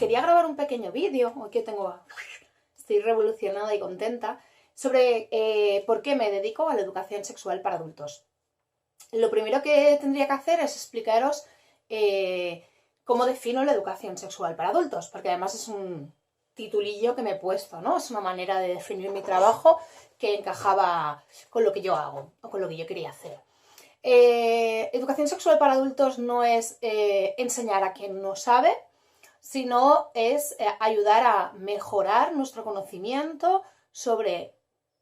quería grabar un pequeño vídeo, hoy que estoy revolucionada y contenta, sobre por qué me dedico a la educación sexual para adultos. Lo primero que tendría que hacer es explicaros cómo defino la educación sexual para adultos, porque además es un titulillo que me he puesto, ¿no? Es una manera de definir mi trabajo que encajaba con lo que yo hago o con lo que yo quería hacer. Educación sexual para adultos no es enseñar a quien no sabe, sino es ayudar a mejorar nuestro conocimiento sobre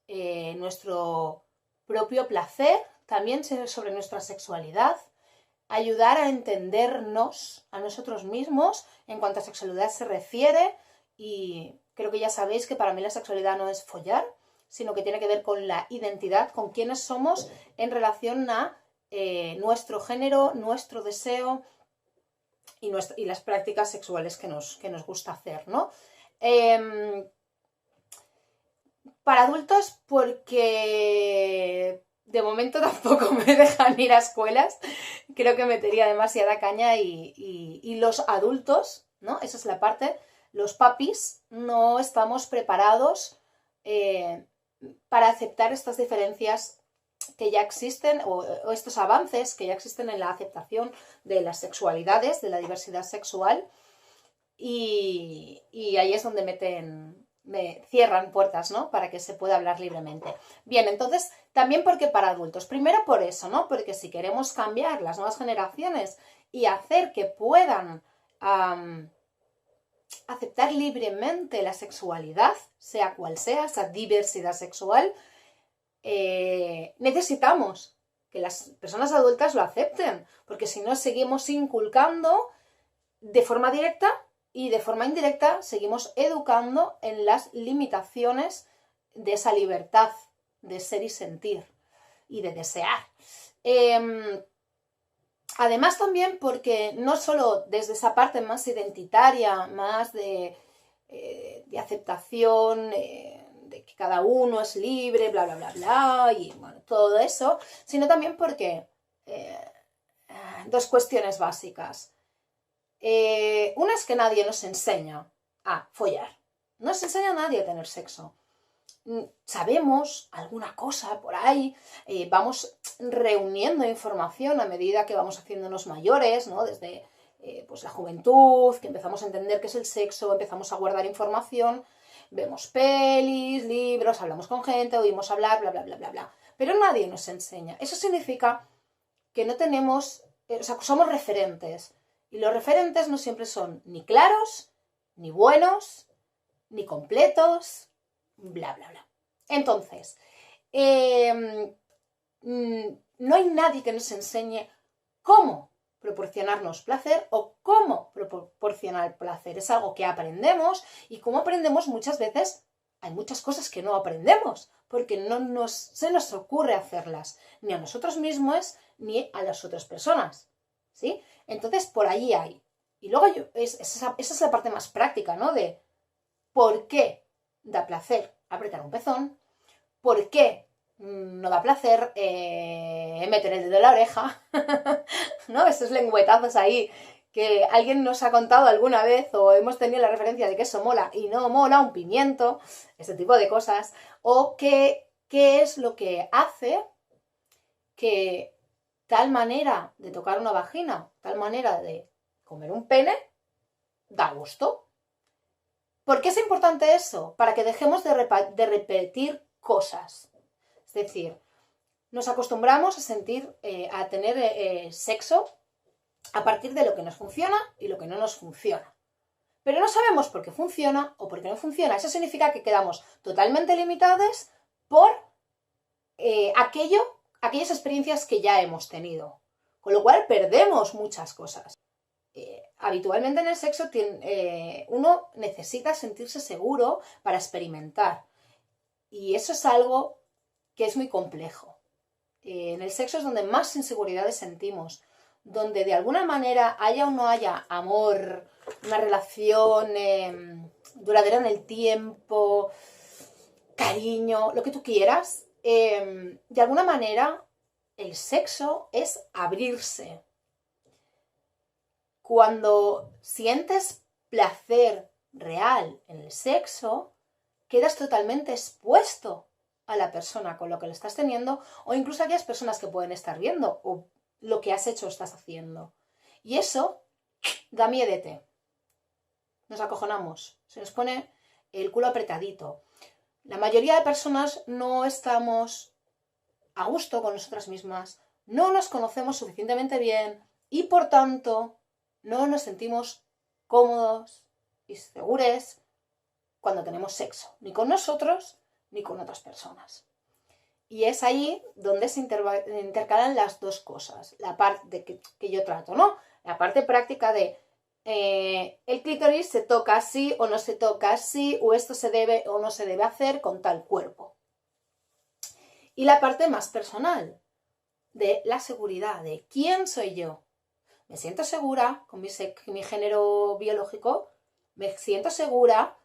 nuestro propio placer, también sobre nuestra sexualidad, ayudar a entendernos a nosotros mismos en cuanto a sexualidad se refiere, y creo que ya sabéis que para mí la sexualidad no es follar, sino que tiene que ver con la identidad, con quiénes somos en relación a nuestro género, nuestro deseo y las prácticas sexuales que nos gusta hacer, ¿no? Para adultos, porque de momento tampoco me dejan ir a escuelas, creo que metería demasiada caña y los adultos, ¿no? Esa es la parte, los papis no estamos preparados para aceptar estas diferencias que ya existen o estos avances que ya existen en la aceptación de las sexualidades, de la diversidad sexual, y ahí es donde me cierran puertas, ¿no? Para que se pueda hablar libremente. Bien, entonces, también porque para adultos. Primero por eso, ¿no? Porque si queremos cambiar las nuevas generaciones y hacer que puedan aceptar libremente la sexualidad, sea cual sea, esa diversidad sexual, necesitamos que las personas adultas lo acepten, porque si no seguimos inculcando de forma directa y de forma indirecta seguimos educando en las limitaciones de esa libertad de ser y sentir y de desear. Además también porque no solo desde esa parte más identitaria, más de aceptación, de que cada uno es libre, bla, bla, bla, bla, y bueno, todo eso, sino también porque dos cuestiones básicas. Una es que nadie nos enseña a follar. No nos enseña a nadie a tener sexo. Sabemos alguna cosa por ahí, vamos reuniendo información a medida que vamos haciéndonos mayores, ¿no? Desde pues la juventud, que empezamos a entender qué es el sexo, empezamos a guardar información, vemos pelis, libros, hablamos con gente, oímos hablar, bla, bla, bla, bla, bla. Pero nadie nos enseña. Eso significa que no tenemos, o sea, somos referentes. Y los referentes no siempre son ni claros, ni buenos, ni completos, bla, bla, bla. Entonces, no hay nadie que nos enseñe cómo proporcionarnos placer o cómo proporcionar placer. Es algo que aprendemos, y como aprendemos muchas veces hay muchas cosas que no aprendemos porque no se nos ocurre hacerlas, ni a nosotros mismos ni a las otras personas, ¿sí? Entonces por ahí hay. Y luego esa es la parte más práctica, ¿no? De por qué da placer apretar un pezón, por qué no da placer meter el dedo en la oreja, ¿no? Esos lengüetazos ahí que alguien nos ha contado alguna vez, o hemos tenido la referencia de que eso mola y no mola un pimiento, ese tipo de cosas, o qué es lo que hace que tal manera de tocar una vagina, tal manera de comer un pene, da gusto. ¿Por qué es importante eso? Para que dejemos de repetir cosas. Es decir, nos acostumbramos a tener sexo a partir de lo que nos funciona y lo que no nos funciona. Pero no sabemos por qué funciona o por qué no funciona. Eso significa que quedamos totalmente limitados por aquellas experiencias que ya hemos tenido. Con lo cual perdemos muchas cosas. Habitualmente en el sexo uno necesita sentirse seguro para experimentar. Y eso es algo que es muy complejo. En el sexo es donde más inseguridades sentimos, donde de alguna manera haya o no haya amor, una relación duradera en el tiempo, cariño, lo que tú quieras, de alguna manera el sexo es abrirse. Cuando sientes placer real en el sexo, quedas totalmente expuesto a la persona con lo que lo estás teniendo, o incluso a aquellas personas que pueden estar viendo o lo que has hecho o estás haciendo. Y eso da miedete. Nos acojonamos, se nos pone el culo apretadito. La mayoría de personas no estamos a gusto con nosotras mismas, no nos conocemos suficientemente bien y por tanto no nos sentimos cómodos y seguros cuando tenemos sexo, ni con nosotros ni con otras personas. Y es ahí donde se intercalan las dos cosas, la parte que yo trato, ¿no? La parte práctica de el clítoris se toca así o no se toca así, o esto se debe o no se debe hacer con tal cuerpo. Y la parte más personal, de la seguridad, de quién soy yo. Me siento segura con mi género biológico, me siento segura,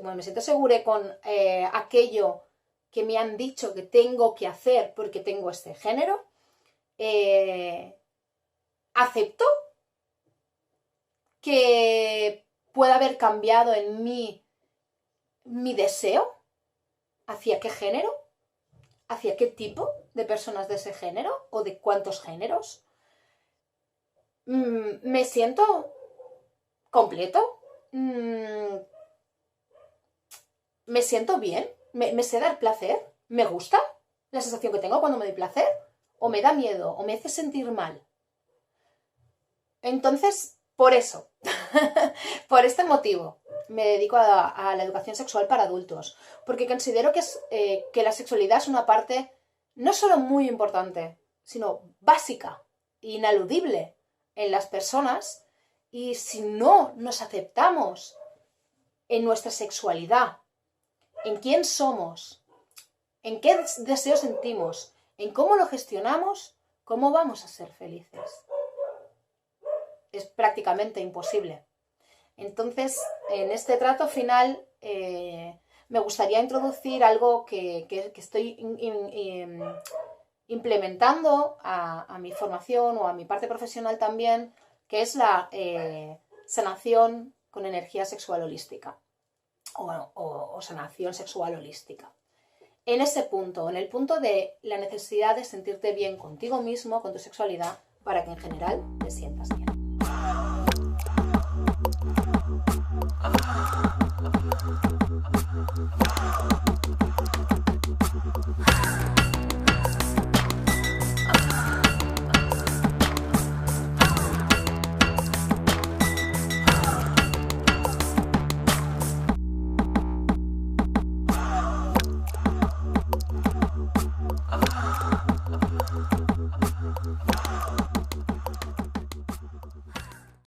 me siento segura con aquello que me han dicho que tengo que hacer porque tengo este género. Acepto que pueda haber cambiado en mí mi deseo hacia qué género, hacia qué tipo de personas de ese género o de cuántos géneros. Me siento completo, me siento bien, me sé dar placer, me gusta la sensación que tengo cuando me doy placer, o me da miedo, o me hace sentir mal. Entonces, por eso, por este motivo, me dedico a la educación sexual para adultos, porque considero que la sexualidad es una parte no solo muy importante, sino básica, ineludible en las personas, y si no nos aceptamos en nuestra sexualidad, en quién somos, en qué deseo sentimos, en cómo lo gestionamos, ¿cómo vamos a ser felices? Es prácticamente imposible. Entonces, en este trato final, me gustaría introducir algo que estoy implementando a mi formación o a mi parte profesional también, que es la sanación con energía sexual holística o sanación sexual holística. En ese punto, en el punto de la necesidad de sentirte bien contigo mismo, con tu sexualidad, para que en general te sientas